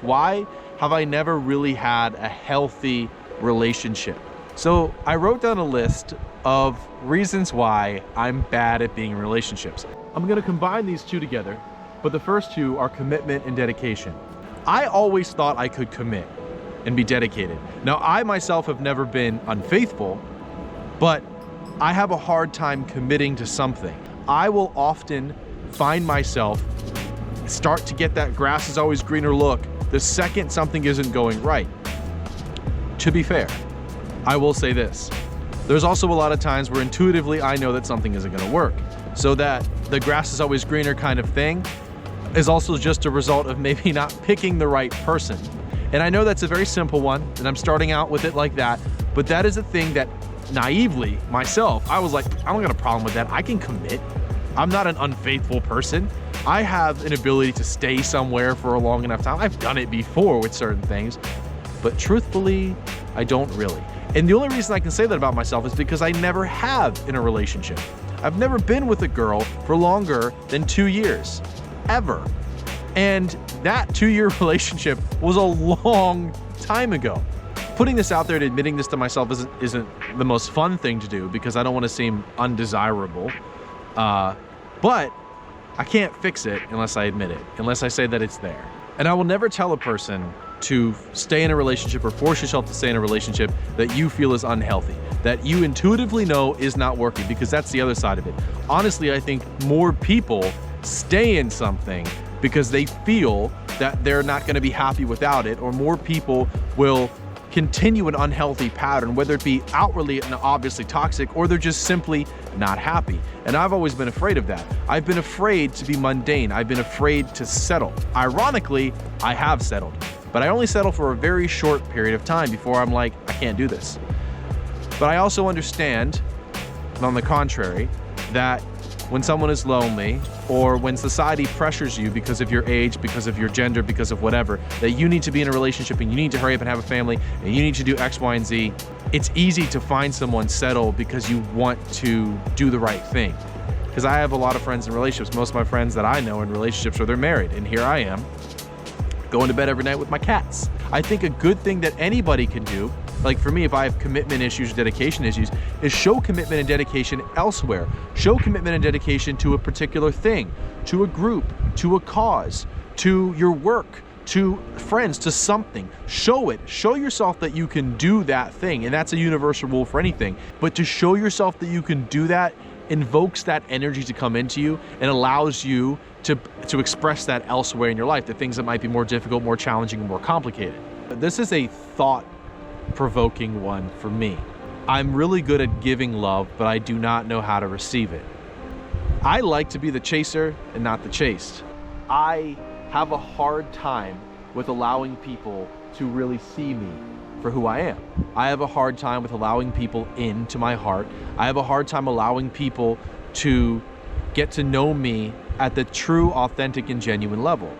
Why have I never really had a healthy relationship? So I wrote down a list of reasons why I'm bad at being in relationships. I'm gonna combine these two together, but the first two are commitment and dedication. I always thought I could commit and be dedicated. Now, I myself have never been unfaithful, but I have a hard time committing to something. I will often find myself start to get that grass is always greener look the second something isn't going right. To be fair, I will say this. There's also a lot of times where intuitively I know that something isn't gonna work. So that the grass is always greener kind of thing is also just a result of maybe not picking the right person. And I know that's a very simple one, and I'm starting out with it like that, but that is a thing that naively, myself, I was like, I don't got a problem with that. I can commit. I'm not an unfaithful person. I have an ability to stay somewhere for a long enough time. I've done it before with certain things, but truthfully, I don't really. And the only reason I can say that about myself is because I never have in a relationship. I've never been with a girl for longer than 2 years, ever. And that 2-year relationship was a long time ago. Putting this out there and admitting this to myself isn't the most fun thing to do because I don't want to seem undesirable. But I can't fix it unless I admit it, unless I say that it's there. And I will never tell a person to stay in a relationship or force yourself to stay in a relationship that you feel is unhealthy, that you intuitively know is not working, because that's the other side of it. Honestly, I think more people stay in something because they feel that they're not going to be happy without it, or more people will continue an unhealthy pattern, whether it be outwardly and obviously toxic, or they're just simply not happy. And I've always been afraid of that. I've been afraid to be mundane. I've been afraid to settle. Ironically, I have settled, but I only settle for a very short period of time before I'm like, I can't do this. But I also understand, on the contrary, that when someone is lonely, or when society pressures you because of your age, because of your gender, because of whatever, that you need to be in a relationship and you need to hurry up and have a family and you need to do X, Y, and Z, it's easy to find someone settle because you want to do the right thing. Because I have a lot of friends in relationships. Most of my friends that I know in relationships, or they're married, and here I am going to bed every night with my cats. I think a good thing that anybody can do, like for me, if I have commitment issues, dedication issues, is show commitment and dedication elsewhere. Show commitment and dedication to a particular thing, to a group, to a cause, to your work, to friends, to something. Show it. Show yourself that you can do that thing. And that's a universal rule for anything. But to show yourself that you can do that invokes that energy to come into you and allows you to express that elsewhere in your life, the things that might be more difficult, more challenging, more complicated. This is a thought-provoking one for me. I'm really good at giving love, but I do not know how to receive it. I like to be the chaser and not the chased. I have a hard time with allowing people to really see me for who I am. I have a hard time with allowing people into my heart. I have a hard time allowing people to get to know me at the true, authentic, and genuine level.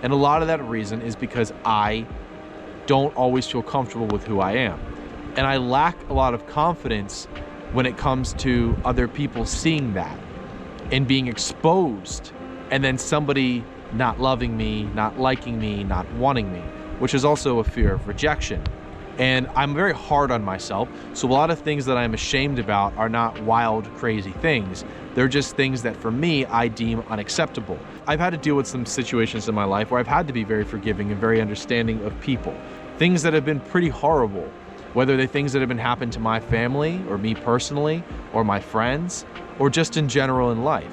And a lot of that reason is because I don't always feel comfortable with who I am. And I lack a lot of confidence when it comes to other people seeing that and being exposed, and then somebody not loving me, not liking me, not wanting me, which is also a fear of rejection. And I'm very hard on myself, so a lot of things that I'm ashamed about are not wild, crazy things. They're just things that for me, I deem unacceptable. I've had to deal with some situations in my life where I've had to be very forgiving and very understanding of people. Things that have been pretty horrible, whether they're things that have been happened to my family or me personally or my friends or just in general in life.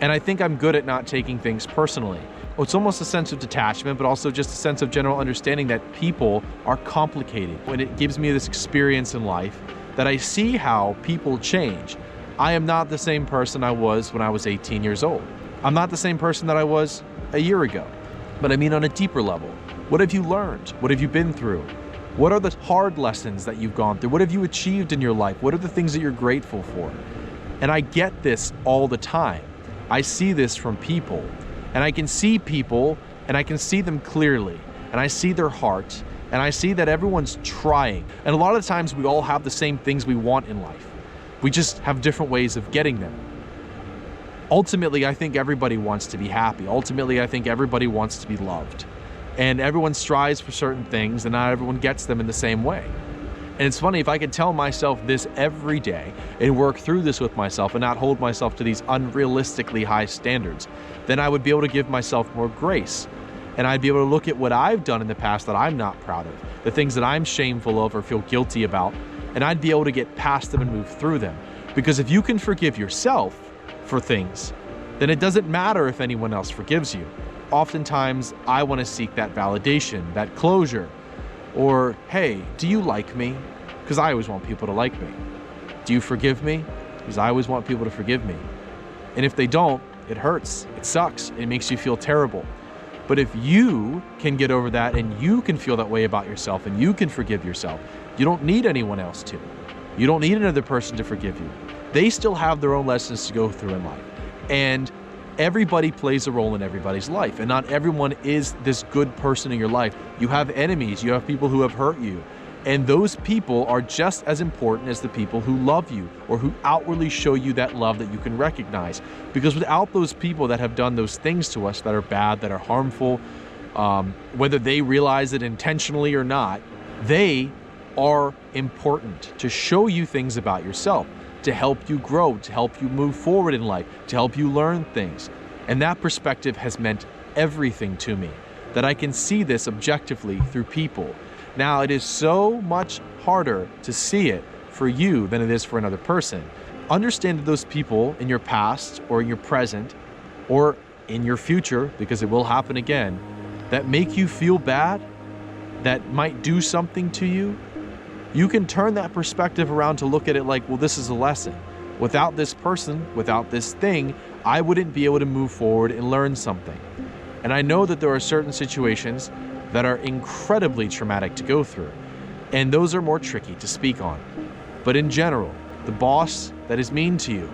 And I think I'm good at not taking things personally. It's almost a sense of detachment, but also just a sense of general understanding that people are complicated. And it gives me this experience in life that I see how people change. I am not the same person I was when I was 18 years old. I'm not the same person that I was a year ago. But I mean on a deeper level. What have you learned? What have you been through? What are the hard lessons that you've gone through? What have you achieved in your life? What are the things that you're grateful for? And I get this all the time. I see this from people. And I can see people, and I can see them clearly, and I see their heart, and I see that everyone's trying. And a lot of the times we all have the same things we want in life. We just have different ways of getting them. Ultimately, I think everybody wants to be happy. Ultimately, I think everybody wants to be loved. And everyone strives for certain things, and not everyone gets them in the same way. And it's funny, if I could tell myself this every day and work through this with myself and not hold myself to these unrealistically high standards, then I would be able to give myself more grace. And I'd be able to look at what I've done in the past that I'm not proud of, the things that I'm shameful of or feel guilty about, and I'd be able to get past them and move through them. Because if you can forgive yourself for things, then it doesn't matter if anyone else forgives you. Oftentimes, I want to seek that validation, that closure, or, hey, do you like me? Because I always want people to like me. Do you forgive me? Because I always want people to forgive me. And if they don't, it hurts, it sucks, it makes you feel terrible. But if you can get over that and you can feel that way about yourself and you can forgive yourself, you don't need anyone else to. You don't need another person to forgive you. They still have their own lessons to go through in life. And everybody plays a role in everybody's life, and not everyone is this good person in your life. You have enemies, you have people who have hurt you, and those people are just as important as the people who love you or who outwardly show you that love that you can recognize. Because without those people that have done those things to us that are bad, that are harmful, whether they realize it intentionally or not, they are important to show you things about yourself, to help you grow, to help you move forward in life, to help you learn things. And that perspective has meant everything to me, that I can see this objectively through people. Now, it is so much harder to see it for you than it is for another person. Understand that those people in your past or in your present or in your future, because it will happen again, that make you feel bad, that might do something to you, you can turn that perspective around to look at it like, well, this is a lesson. Without this person, without this thing, I wouldn't be able to move forward and learn something. And I know that there are certain situations that are incredibly traumatic to go through, and those are more tricky to speak on. But in general, the boss that is mean to you,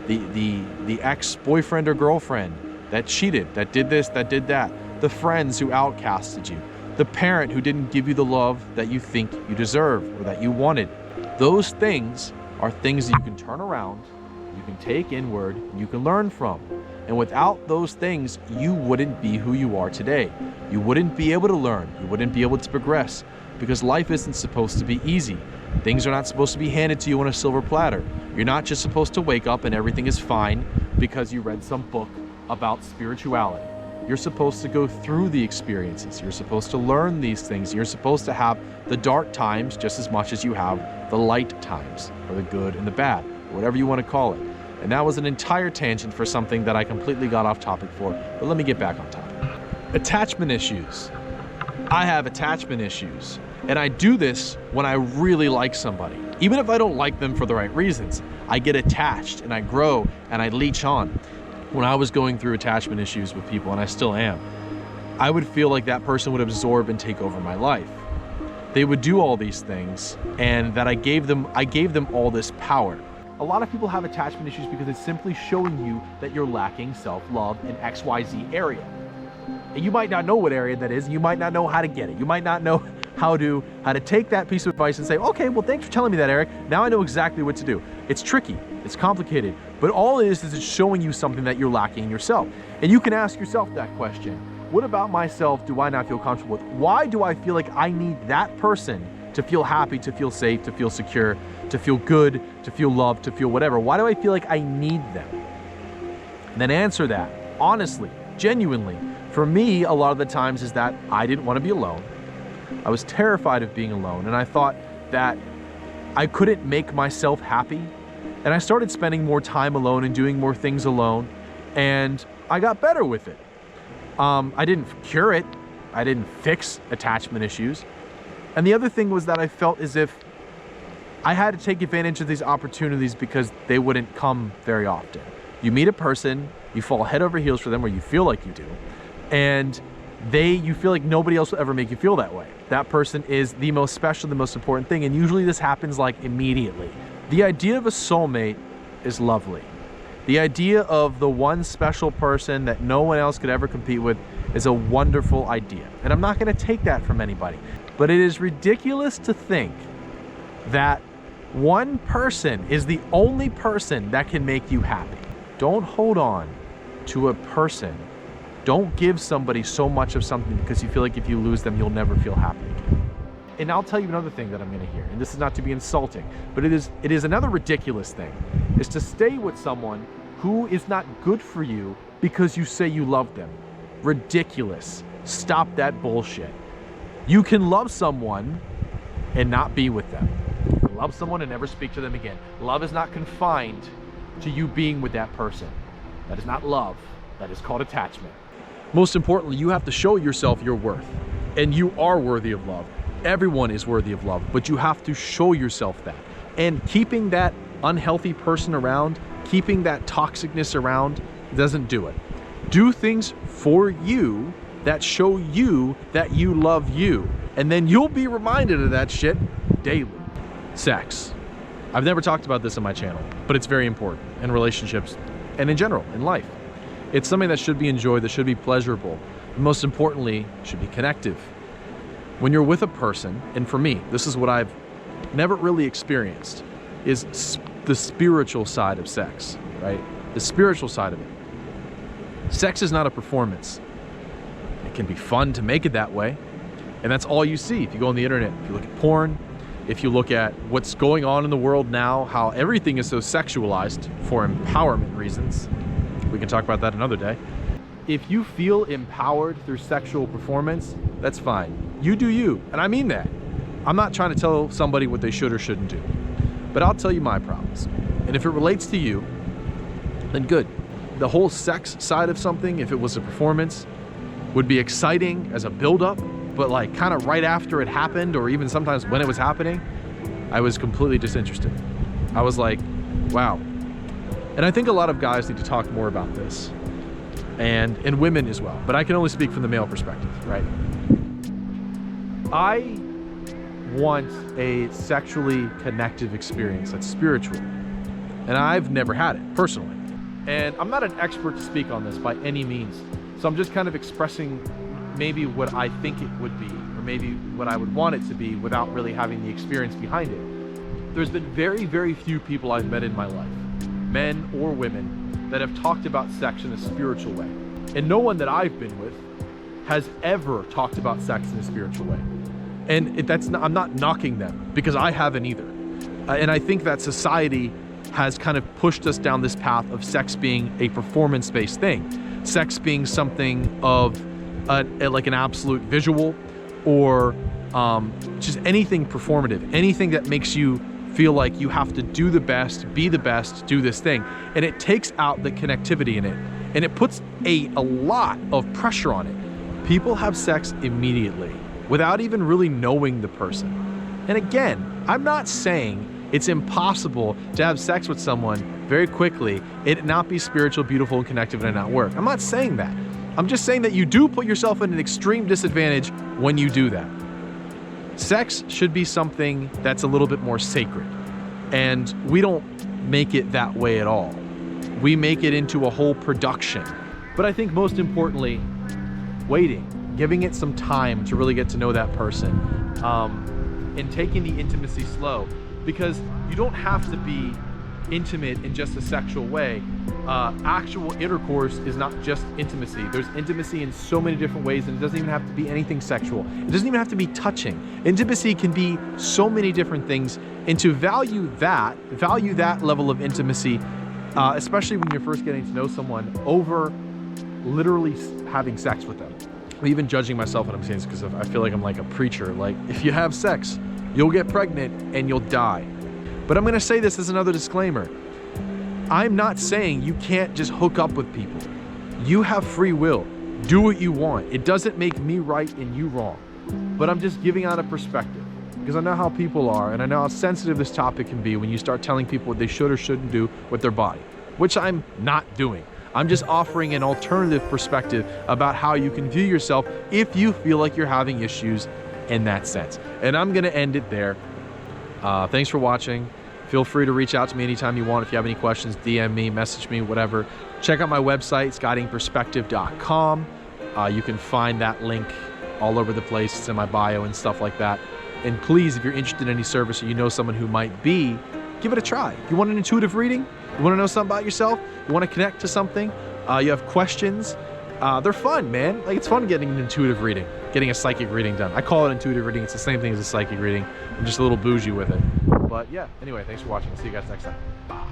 the ex-boyfriend or girlfriend that cheated, that did this, that did that, the friends who outcasted you, the parent who didn't give you the love that you think you deserve or that you wanted. Those things are things that you can turn around, you can take inward, and you can learn from. And without those things, you wouldn't be who you are today. You wouldn't be able to learn. You wouldn't be able to progress, because life isn't supposed to be easy. Things are not supposed to be handed to you on a silver platter. You're not just supposed to wake up and everything is fine because you read some book about spirituality. You're supposed to go through the experiences. You're supposed to learn these things. You're supposed to have the dark times just as much as you have the light times, or the good and the bad, or whatever you want to call it. And that was an entire tangent for something that I completely got off topic for, but let me get back on topic. Attachment issues. I have attachment issues, and I do this when I really like somebody. Even if I don't like them for the right reasons, I get attached and I grow and I leech on. When I was going through attachment issues with people, and I still am, I would feel like that person would absorb and take over my life. They would do all these things, and that I gave them all this power. A lot of people have attachment issues because it's simply showing you that you're lacking self-love in XYZ area. And you might not know what area that is, and you might not know how to get it. You might not know how to take that piece of advice and say, okay, well, thanks for telling me that, Eric. Now I know exactly what to do. It's tricky, it's complicated, but all it is it's showing you something that you're lacking in yourself. And you can ask yourself that question. What about myself do I not feel comfortable with? Why do I feel like I need that person to feel happy, to feel safe, to feel secure, to feel good, to feel loved, to feel whatever? Why do I feel like I need them? And then answer that honestly, genuinely. For me, a lot of the times is that I didn't want to be alone. I was terrified of being alone, and I thought that I couldn't make myself happy. And I started spending more time alone and doing more things alone, and I got better with it. I didn't cure it. I didn't fix attachment issues. And the other thing was that I felt as if I had to take advantage of these opportunities because they wouldn't come very often. You meet a person, you fall head over heels for them, or you feel like you do, and you feel like nobody else will ever make you feel that way. That person is the most special, the most important thing, and usually this happens like immediately. The idea of a soulmate is lovely. The idea of the one special person that no one else could ever compete with is a wonderful idea. And I'm not going to take that from anybody. But it is ridiculous to think that one person is the only person that can make you happy. Don't hold on to a person Don't give somebody so much of something because you feel like if you lose them, you'll never feel happy again. And I'll tell you another thing that I'm gonna hear, and this is not to be insulting, but it is another ridiculous thing, is to stay with someone who is not good for you because you say you love them. Ridiculous. Stop that bullshit. You can love someone and not be with them. You can love someone and never speak to them again. Love is not confined to you being with that person. That is not love. That is called attachment. Most importantly, you have to show yourself your worth, and you are worthy of love. Everyone is worthy of love, but you have to show yourself that. And keeping that unhealthy person around, keeping that toxicness around, doesn't do it. Do things for you that show you that you love you, and then you'll be reminded of that shit daily. Sex. I've never talked about this on my channel, but it's very important in relationships and in general, in life. It's something that should be enjoyed, that should be pleasurable, and most importantly, should be connective. When you're with a person, and for me, this is what I've never really experienced, is the spiritual side of sex, right? The spiritual side of it. Sex is not a performance. It can be fun to make it that way, and that's all you see. If you go on the internet, if you look at porn, if you look at what's going on in the world now, how everything is so sexualized for empowerment reasons, we can talk about that another day. If you feel empowered through sexual performance, that's fine. You do you, and I mean that. I'm not trying to tell somebody what they should or shouldn't do, but I'll tell you my problems. And if it relates to you, then good. The whole sex side of something, if it was a performance, would be exciting as a build-up, but like kind of right after it happened, or even sometimes when it was happening, I was completely disinterested. I was like, wow. And I think a lot of guys need to talk more about this, and women as well, but I can only speak from the male perspective, right? I want a sexually connective experience that's spiritual, and I've never had it personally. And I'm not an expert to speak on this by any means, so I'm just kind of expressing maybe what I think it would be, or maybe what I would want it to be without really having the experience behind it. There's been very, very few people I've met in my life, men or women, that have talked about sex in a spiritual way. And no one that I've been with has ever talked about sex in a spiritual way. And I'm not knocking them, because I haven't either. And I think that society has kind of pushed us down this path of sex being a performance-based thing. Sex being something of like an absolute visual, or just anything performative, anything that makes you feel like you have to do the best, be the best, do this thing. And it takes out the connectivity in it, and it puts a lot of pressure on it. People have sex immediately without even really knowing the person. And again, I'm not saying it's impossible to have sex with someone very quickly, it not be spiritual, beautiful, and connective, and it not work. I'm not saying that. I'm just saying that you do put yourself in an extreme disadvantage when you do that. Sex should be something that's a little bit more sacred, and we don't make it that way at all. We make it into a whole production. But I think most importantly, waiting, giving it some time to really get to know that person, and taking the intimacy slow, because you don't have to be intimate in just a sexual way. Actual intercourse is not just intimacy. There's intimacy in so many different ways, and it doesn't even have to be anything sexual. It doesn't even have to be touching. Intimacy can be so many different things, and to value that level of intimacy, especially when you're first getting to know someone, over literally having sex with them. I'm even judging myself when I'm saying this, because I feel like I'm like a preacher. Like, if you have sex, you'll get pregnant and you'll die. But I'm gonna say this as another disclaimer. I'm not saying you can't just hook up with people. You have free will. Do what you want. It doesn't make me right and you wrong. But I'm just giving out a perspective, because I know how people are, and I know how sensitive this topic can be when you start telling people what they should or shouldn't do with their body, which I'm not doing. I'm just offering an alternative perspective about how you can view yourself if you feel like you're having issues in that sense. And I'm gonna end it there. Thanks for watching. Feel free to reach out to me anytime you want. If you have any questions, DM me, message me, whatever. Check out my website, guidingperspective.com. You can find that link all over the place. It's in my bio and stuff like that. And please, if you're interested in any service or you know someone who might be, give it a try. If you want an intuitive reading, you want to know something about yourself, you want to connect to something, you have questions, they're fun, man. Like, it's fun getting an intuitive reading, getting a psychic reading done. I call it intuitive reading. It's the same thing as a psychic reading. I'm just a little bougie with it. But yeah, anyway, thanks for watching. See you guys next time. Bye.